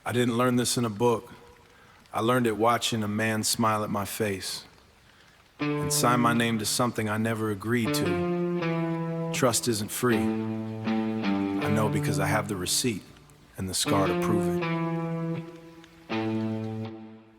I didn't learn this in a book. I learned it watching a man smile at my face and sign my name to something I never agreed to. Trust isn't free. I know because I have the receipt and the scar to prove it.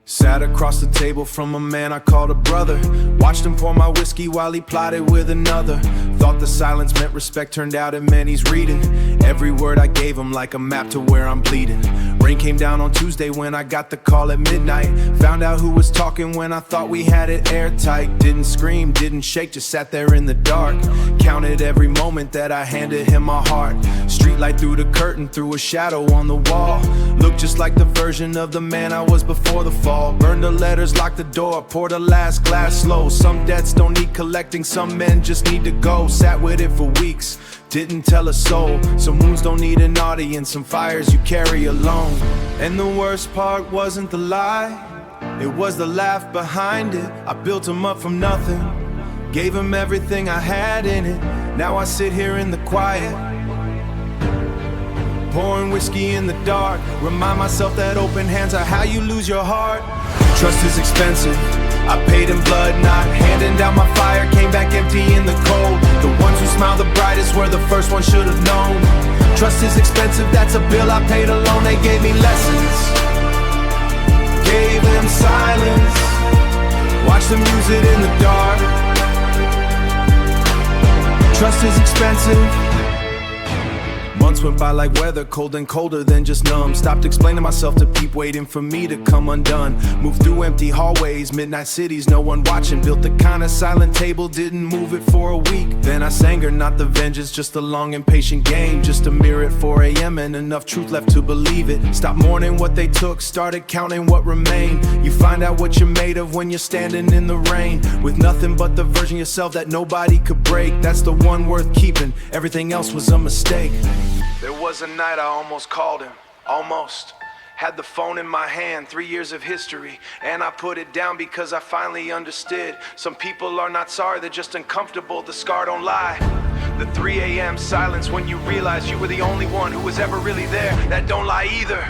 Sat across the table from a man I called a brother. Watched him pour my whiskey while he plotted with another. Thought the silence meant respect, turned out it meant he's reading every word I gave him like a map to where I'm bleeding. Rain came down on Tuesday when I got the call at midnight. Found out who was talking when I thought we had it airtight. Didn't scream, didn't shake, just sat there in the dark. Counted every moment that I handed him my heart. Streetlight through the curtain, threw a shadow on the wall. Looked just like the version of the man I was before the fall. Burned the letters, locked the door, poured the last glass slow. Some debts don't need collecting, some men just need to go. Sat with it for weeks, didn't tell a soul. Some wounds don't need an audience, some fires you carry alone. And the worst part wasn't the lie, it was the laugh behind it. I built him up from nothing, gave him everything I had in it. Now I sit here in the quiet, pouring whiskey in the dark. Remind myself that open hands are how you lose your heart. Trust is expensive, I paid in blood, not handing down my fire. Came back empty in the cold. The ones who smile the brightest were the first ones should have known. Trust is expensive, that's a bill I paid alone. They gave me lessons, gave them silence, watched them use it in the dark. Trust is expensive. Months went by like weather, cold and colder than just numb. Stopped explaining myself to people waiting for me to come undone. Moved through empty hallways, midnight cities, no one watching. Built the kind of silent table, didn't move it for a week. Then I sang her, not the vengeance, just a long impatient game. Just a mirror at 4 a.m. and enough truth left to believe it. Stopped mourning what they took, started counting what remained. You find out what you're made of when you're standing in the rain, with nothing but the version of yourself that nobody could break. That's the one worth keeping, everything else was a mistake. There was a night I almost called him, almost. Had the phone in my hand, 3 years of history, and I put it down because I finally understood. Some people are not sorry, they're just uncomfortable, the scar don't lie. The 3 a.m. silence when you realize you were the only one who was ever really there, that don't lie either.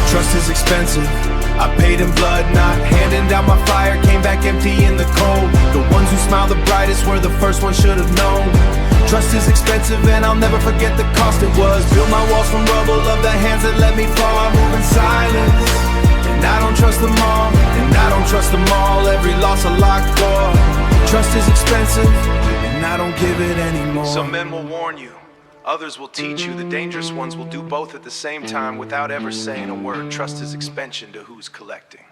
Trust is expensive, I paid in blood, not handing down my fire. Came back empty in the cold. The ones who smile the brightest were the first ones should have known. Trust is expensive and I'll never forget the cost it was. Built my walls from rubble of the hands that let me fall. I move in silence, and I don't trust them all, and I don't trust them all. Every loss a locked door. Trust is expensive, and I don't give it anymore. Some men will warn you, others will teach you. The dangerous ones will do both at the same time without ever saying a word. Trust is expensive to who's collecting.